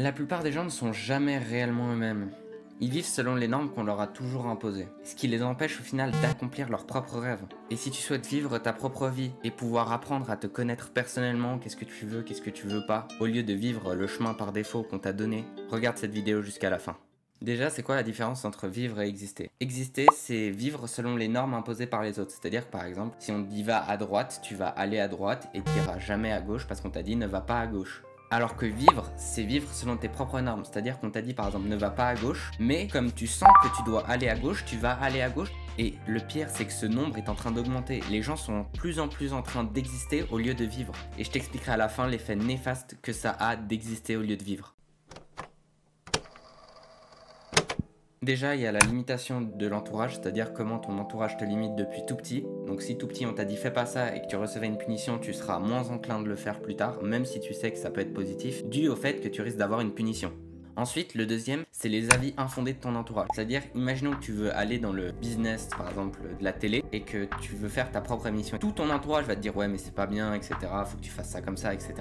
La plupart des gens ne sont jamais réellement eux-mêmes. Ils vivent selon les normes qu'on leur a toujours imposées, ce qui les empêche au final d'accomplir leurs propres rêves. Et si tu souhaites vivre ta propre vie et pouvoir apprendre à te connaître personnellement, qu'est-ce que tu veux, qu'est-ce que tu veux pas, au lieu de vivre le chemin par défaut qu'on t'a donné, regarde cette vidéo jusqu'à la fin. Déjà, c'est quoi la différence entre vivre et exister? Exister, c'est vivre selon les normes imposées par les autres. C'est-à-dire que par exemple, si on te dit va à droite, tu vas aller à droite et tu n'iras jamais à gauche parce qu'on t'a dit ne va pas à gauche. Alors que vivre, c'est vivre selon tes propres normes. C'est-à-dire qu'on t'a dit par exemple ne va pas à gauche, mais comme tu sens que tu dois aller à gauche, tu vas aller à gauche. Et le pire, c'est que ce nombre est en train d'augmenter. Les gens sont de plus en plus en train d'exister au lieu de vivre. Et je t'expliquerai à la fin l'effet néfaste que ça a d'exister au lieu de vivre. Déjà, il y a la limitation de l'entourage, c'est-à-dire comment ton entourage te limite depuis tout petit. Donc si tout petit on t'a dit fais pas ça et que tu recevais une punition, tu seras moins enclin de le faire plus tard, même si tu sais que ça peut être positif, dû au fait que tu risques d'avoir une punition. Ensuite, le deuxième, c'est les avis infondés de ton entourage. C'est-à-dire, imaginons que tu veux aller dans le business, par exemple, de la télé, et que tu veux faire ta propre émission. Tout ton entourage va te dire, ouais, mais c'est pas bien, etc. Faut que tu fasses ça comme ça, etc.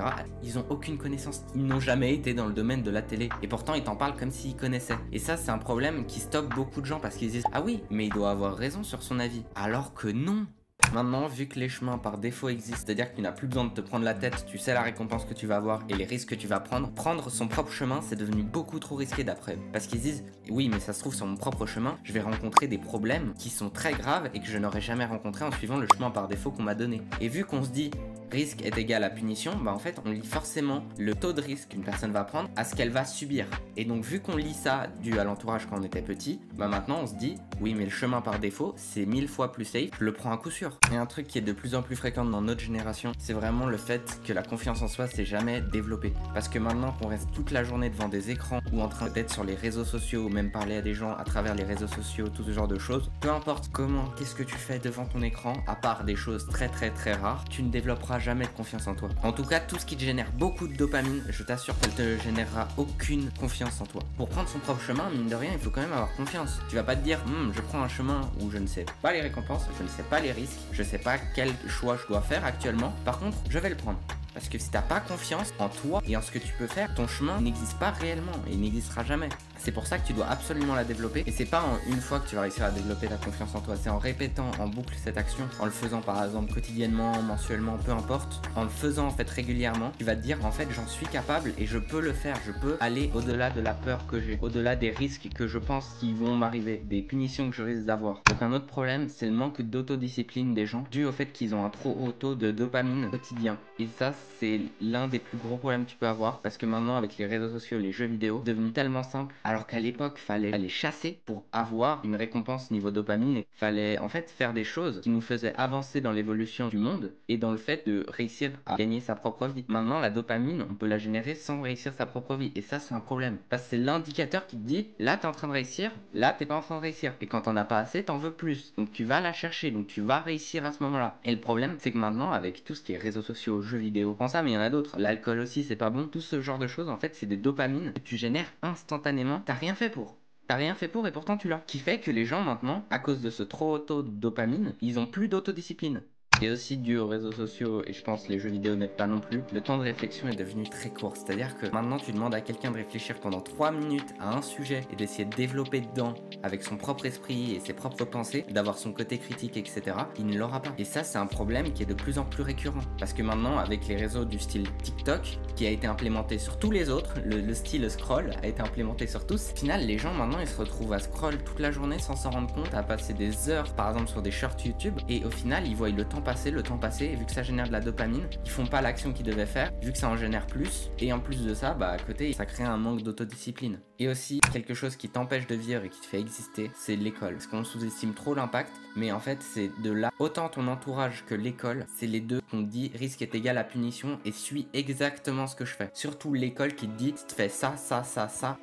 Ils ont aucune connaissance. Ils n'ont jamais été dans le domaine de la télé. Et pourtant, ils t'en parlent comme s'ils connaissaient. Et ça, c'est un problème qui stoppe beaucoup de gens parce qu'ils disent, ah oui, mais il doit avoir raison sur son avis. Alors que non. Maintenant, vu que les chemins par défaut existent, c'est-à-dire que tu n'as plus besoin de te prendre la tête, tu sais la récompense que tu vas avoir et les risques que tu vas prendre, prendre son propre chemin, c'est devenu beaucoup trop risqué d'après eux. Parce qu'ils disent, oui, mais ça se trouve sur mon propre chemin, je vais rencontrer des problèmes qui sont très graves et que je n'aurais jamais rencontrés en suivant le chemin par défaut qu'on m'a donné. Et vu qu'on se dit, risque est égal à punition, bah en fait on lit forcément le taux de risque qu'une personne va prendre à ce qu'elle va subir. Et donc vu qu'on lit ça dû à l'entourage quand on était petit, bah maintenant on se dit oui mais le chemin par défaut c'est 1000 fois plus safe, je le prends à coup sûr. Et un truc qui est de plus en plus fréquent dans notre génération, c'est vraiment le fait que la confiance en soi s'est jamais développée. Parce que maintenant qu'on reste toute la journée devant des écrans ou en train d'être sur les réseaux sociaux ou même parler à des gens à travers les réseaux sociaux, tout ce genre de choses, peu importe comment, qu'est-ce que tu fais devant ton écran, à part des choses très rares, tu ne développeras jamais de confiance en toi. En tout cas, tout ce qui te génère beaucoup de dopamine, je t'assure qu'elle te générera aucune confiance en toi. Pour prendre son propre chemin, mine de rien, il faut quand même avoir confiance. Tu vas pas te dire, je prends un chemin où je ne sais pas les récompenses, je ne sais pas les risques, je sais pas quel choix je dois faire actuellement. Par contre, je vais le prendre. Parce que si t'as pas confiance en toi et en ce que tu peux faire, ton chemin n'existe pas réellement et il n'existera jamais. C'est pour ça que tu dois absolument la développer. Et c'est pas en une fois que tu vas réussir à développer ta confiance en toi, c'est en répétant en boucle cette action, en le faisant par exemple quotidiennement, mensuellement, peu importe, en le faisant en fait régulièrement, tu vas te dire en fait j'en suis capable et je peux le faire, je peux aller au-delà de la peur que j'ai, au-delà des risques que je pense qui vont m'arriver, des punitions que je risque d'avoir. Donc un autre problème, c'est le manque d'autodiscipline des gens, dû au fait qu'ils ont un trop haut taux de dopamine quotidien. Et ça, c'est l'un des plus gros problèmes que tu peux avoir parce que maintenant avec les réseaux sociaux, les jeux vidéo, c'est devenu tellement simple alors qu'à l'époque fallait aller chasser pour avoir une récompense niveau dopamine et fallait en fait faire des choses qui nous faisaient avancer dans l'évolution du monde et dans le fait de réussir à gagner sa propre vie. Maintenant la dopamine on peut la générer sans réussir sa propre vie et ça c'est un problème parce que c'est l'indicateur qui te dit là t'es en train de réussir, là t'es pas en train de réussir et quand t'en as pas assez t'en veux plus donc tu vas la chercher, donc tu vas réussir à ce moment là. Et le problème c'est que maintenant avec tout ce qui est réseaux sociaux, jeux vidéo, prends ça mais il y en a d'autres, l'alcool aussi c'est pas bon, tout ce genre de choses en fait c'est des dopamines que tu génères instantanément, t'as rien fait pour. T'as rien fait pour et pourtant tu l'as. Qui fait que les gens maintenant, à cause de ce trop haut taux de dopamine, ils ont plus d'autodiscipline. Et aussi dû aux réseaux sociaux, et je pense les jeux vidéo n'aident pas non plus, le temps de réflexion est devenu très court. C'est-à-dire que maintenant tu demandes à quelqu'un de réfléchir pendant 3 minutes à un sujet et d'essayer de développer dedans avec son propre esprit et ses propres pensées, d'avoir son côté critique, etc. Il ne l'aura pas. Et ça c'est un problème qui est de plus en plus récurrent. Parce que maintenant avec les réseaux du style TikTok, qui a été implémenté sur tous les autres, le style scroll a été implémenté sur tous, au final les gens maintenant ils se retrouvent à scroll toute la journée sans s'en rendre compte, à passer des heures par exemple sur des shorts YouTube, et au final ils voient le temps passer, et vu que ça génère de la dopamine, ils font pas l'action qu'ils devaient faire, vu que ça en génère plus, et en plus de ça, bah à côté, ça crée un manque d'autodiscipline. Et aussi, quelque chose qui t'empêche de vivre et qui te fait exister, c'est l'école. Parce qu'on sous-estime trop l'impact, mais en fait, c'est de là, autant ton entourage que l'école, c'est les deux qu'on dit risque est égal à punition et suis exactement ce que je fais. Surtout l'école qui te dit, tu fais ça,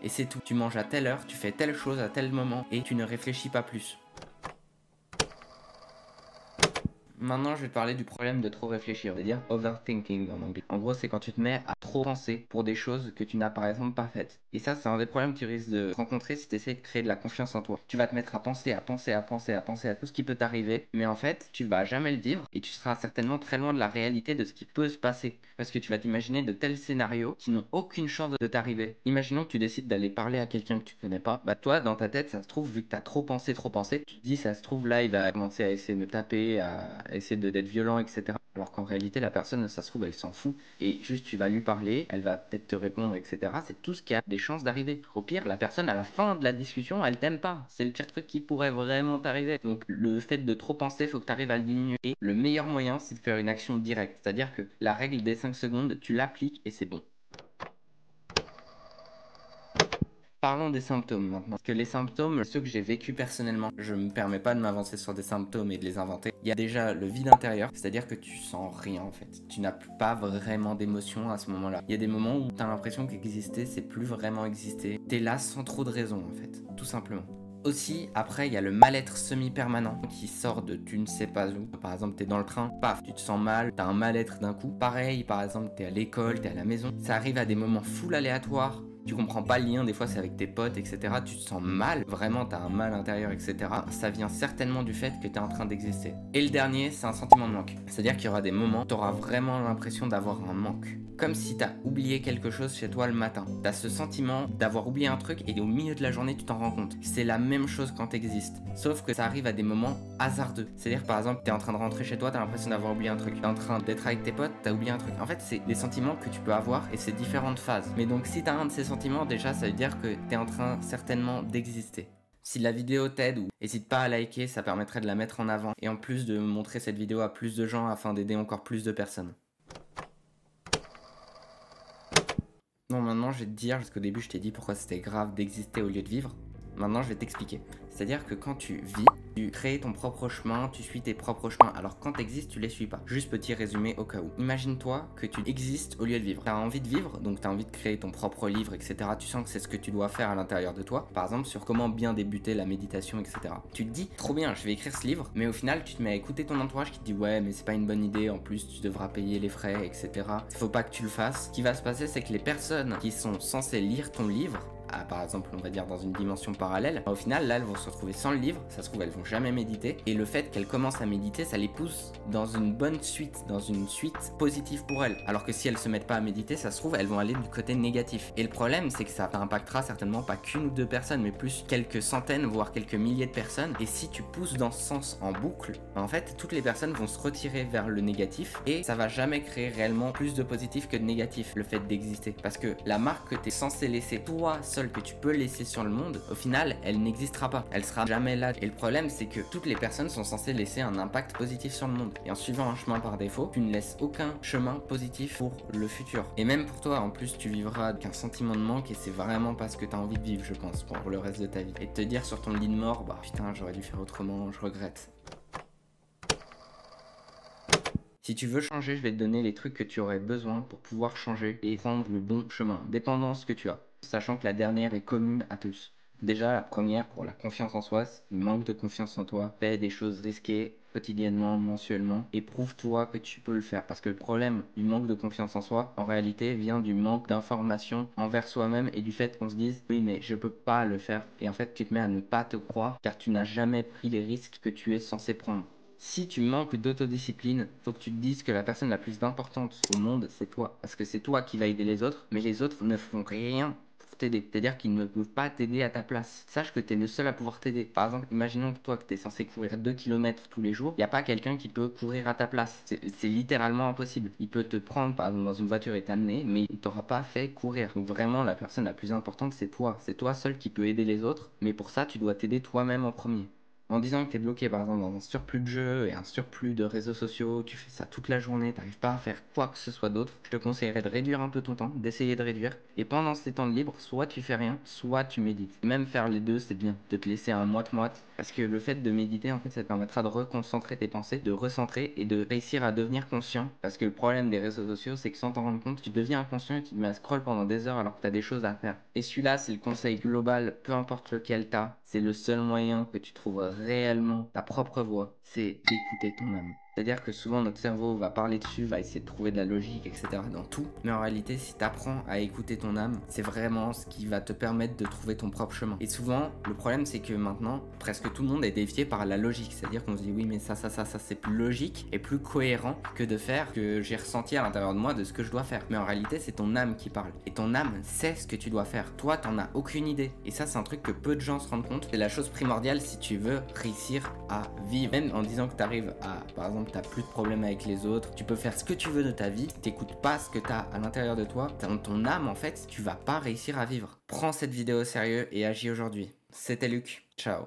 et c'est tout. Tu manges à telle heure, tu fais telle chose à tel moment, et tu ne réfléchis pas plus. Maintenant, je vais te parler du problème de trop réfléchir, c'est-à-dire overthinking en anglais. En gros, c'est quand tu te mets à trop penser pour des choses que tu n'as par exemple pas faites. Et ça, c'est un des problèmes que tu risques de rencontrer si tu essaies de créer de la confiance en toi. Tu vas te mettre à penser, à penser, à penser, à penser à tout ce qui peut t'arriver, mais en fait, tu vas jamais le vivre et tu seras certainement très loin de la réalité de ce qui peut se passer. Parce que tu vas t'imaginer de tels scénarios qui n'ont aucune chance de t'arriver. Imaginons que tu décides d'aller parler à quelqu'un que tu connais pas. Bah toi, dans ta tête, ça se trouve, vu que tu as trop pensé, tu te dis, ça se trouve, là, il va commencer à essayer de me taper, à essayer d'être violent, etc. Alors qu'en réalité, la personne, ça se trouve, elle s'en fout. Et juste, tu vas lui parler, elle va peut-être te répondre, etc. C'est tout ce qui a des chances d'arriver. Au pire, la personne, à la fin de la discussion, elle t'aime pas. C'est le pire truc qui pourrait vraiment t'arriver. Donc, le fait de trop penser, faut que tu arrives à le diminuer. Et le meilleur moyen, c'est de faire une action directe. C'est-à-dire que la règle des 5 secondes, tu l'appliques et c'est bon. Parlons des symptômes maintenant. Parce que les symptômes, ceux que j'ai vécu personnellement, je me permets pas de m'avancer sur des symptômes et de les inventer. Il y a déjà le vide intérieur, c'est-à-dire que tu sens rien en fait. Tu n'as pas vraiment d'émotion à ce moment-là. Il y a des moments où tu as l'impression qu'exister, c'est plus vraiment exister. T'es là sans trop de raison en fait, tout simplement. Aussi, après, il y a le mal-être semi-permanent qui sort de tu ne sais pas où. Par exemple, t'es dans le train, paf, tu te sens mal, t'as un mal-être d'un coup. Pareil, par exemple, t'es à l'école, t'es à la maison. Ça arrive à des moments full aléatoires. Tu comprends pas le lien, des fois c'est avec tes potes, etc. Tu te sens mal, vraiment t'as un mal intérieur, etc. Ça vient certainement du fait que t'es en train d'exister. Et le dernier, c'est un sentiment de manque. C'est-à-dire qu'il y aura des moments où t'auras vraiment l'impression d'avoir un manque. Comme si t'as oublié quelque chose chez toi le matin. T'as ce sentiment d'avoir oublié un truc et au milieu de la journée tu t'en rends compte. C'est la même chose quand t'existes. Sauf que ça arrive à des moments hasardeux. C'est-à-dire par exemple t'es en train de rentrer chez toi, t'as l'impression d'avoir oublié un truc. T'es en train d'être avec tes potes, t'as oublié un truc. En fait c'est des sentiments que tu peux avoir et c'est différentes phases. Mais donc si t'as un de ces sentiments, déjà ça veut dire que t'es en train certainement d'exister. Si la vidéo t'aide, ou n'hésite pas à liker, ça permettrait de la mettre en avant. Et en plus de montrer cette vidéo à plus de gens afin d'aider encore plus de personnes. Bon, maintenant je vais te dire, parce qu'au début je t'ai dit pourquoi c'était grave d'exister au lieu de vivre. Maintenant je vais t'expliquer. C'est-à-dire que quand tu vis, tu crées ton propre chemin, tu suis tes propres chemins. Alors quand tu existes, tu les suis pas. Juste petit résumé au cas où. Imagine-toi que tu existes au lieu de vivre. Tu as envie de vivre, donc tu as envie de créer ton propre livre, etc. Tu sens que c'est ce que tu dois faire à l'intérieur de toi. Par exemple, sur comment bien débuter la méditation, etc. Tu te dis, trop bien, je vais écrire ce livre, mais au final, tu te mets à écouter ton entourage qui te dit, ouais, mais c'est pas une bonne idée, en plus, tu devras payer les frais, etc. Faut pas que tu le fasses. Ce qui va se passer, c'est que les personnes qui sont censées lire ton livre, par exemple on va dire dans une dimension parallèle, au final là elles vont se retrouver sans le livre, ça se trouve elles vont jamais méditer, et le fait qu'elles commencent à méditer ça les pousse dans une bonne suite, dans une suite positive pour elles, alors que si elles se mettent pas à méditer ça se trouve elles vont aller du côté négatif. Et le problème c'est que ça impactera certainement pas qu'une ou deux personnes mais plus quelques centaines voire quelques milliers de personnes, et si tu pousses dans ce sens en boucle, en fait toutes les personnes vont se retirer vers le négatif et ça va jamais créer réellement plus de positif que de négatif, le fait d'exister, parce que la marque que tu es censé laisser toi seul, que tu peux laisser sur le monde, au final elle n'existera pas, elle sera jamais là. Et le problème c'est que toutes les personnes sont censées laisser un impact positif sur le monde, et en suivant un chemin par défaut tu ne laisses aucun chemin positif pour le futur, et même pour toi en plus tu vivras qu'un sentiment de manque, et c'est vraiment pas ce que tu as envie de vivre je pense pour le reste de ta vie, et de te dire sur ton lit de mort bah putain j'aurais dû faire autrement, je regrette. Si tu veux changer, je vais te donner les trucs que tu aurais besoin pour pouvoir changer et prendre le bon chemin, dépendant de ce que tu as. Sachant que la dernière est commune à tous. Déjà, la première, pour la confiance en soi, c'est le manque de confiance en toi. Fais des choses risquées quotidiennement, mensuellement, et prouve-toi que tu peux le faire. Parce que le problème du manque de confiance en soi, en réalité, vient du manque d'information envers soi-même et du fait qu'on se dise oui, mais je peux pas le faire. Et en fait, tu te mets à ne pas te croire car tu n'as jamais pris les risques que tu es censé prendre. Si tu manques d'autodiscipline, faut que tu te dises que la personne la plus importante au monde, c'est toi. Parce que c'est toi qui vas aider les autres, mais les autres ne font rien pour t'aider. C'est-à-dire qu'ils ne peuvent pas t'aider à ta place. Sache que tu es le seul à pouvoir t'aider. Par exemple, imaginons que toi, que tu es censé courir 2 km tous les jours, il n'y a pas quelqu'un qui peut courir à ta place. C'est littéralement impossible. Il peut te prendre, par exemple, dans une voiture et t'amener, mais il t'aura pas fait courir. Donc vraiment, la personne la plus importante, c'est toi. C'est toi seul qui peut aider les autres, mais pour ça, tu dois t'aider toi-même en premier. En disant que tu es bloqué par exemple dans un surplus de jeux et un surplus de réseaux sociaux, tu fais ça toute la journée, tu n'arrives pas à faire quoi que ce soit d'autre, je te conseillerais de réduire un peu ton temps, d'essayer de réduire. Et pendant ces temps de libre, soit tu fais rien, soit tu médites. Même faire les deux, c'est bien, de te laisser un moite-moite. Parce que le fait de méditer, en fait, ça te permettra de reconcentrer tes pensées, de recentrer et de réussir à devenir conscient. Parce que le problème des réseaux sociaux, c'est que sans t'en rendre compte, tu deviens inconscient et tu te mets à scroll pendant des heures alors que tu as des choses à faire. Et celui-là, c'est le conseil global, peu importe lequel t'as, c'est le seul moyen que tu trouves réellement ta propre voie. c'est d'écouter ton âme. C'est-à-dire que souvent notre cerveau va parler dessus, va essayer de trouver de la logique, etc. dans tout. Mais en réalité, si tu apprends à écouter ton âme, c'est vraiment ce qui va te permettre de trouver ton propre chemin. Et souvent, le problème c'est que maintenant, presque tout le monde est défié par la logique. C'est-à-dire qu'on se dit oui mais ça c'est plus logique et plus cohérent que de faire ce que j'ai ressenti à l'intérieur de moi de ce que je dois faire. Mais en réalité, c'est ton âme qui parle. Et ton âme sait ce que tu dois faire. Toi, t'en as aucune idée. Et ça, c'est un truc que peu de gens se rendent compte. C'est la chose primordiale si tu veux réussir à vivre. Même en disant que tu arrives à, par exemple, t'as plus de problèmes avec les autres, tu peux faire ce que tu veux de ta vie, t'écoutes pas ce que t'as à l'intérieur de toi, dans ton âme en fait, tu vas pas réussir à vivre. Prends cette vidéo au sérieux et agis aujourd'hui. C'était Luc, ciao.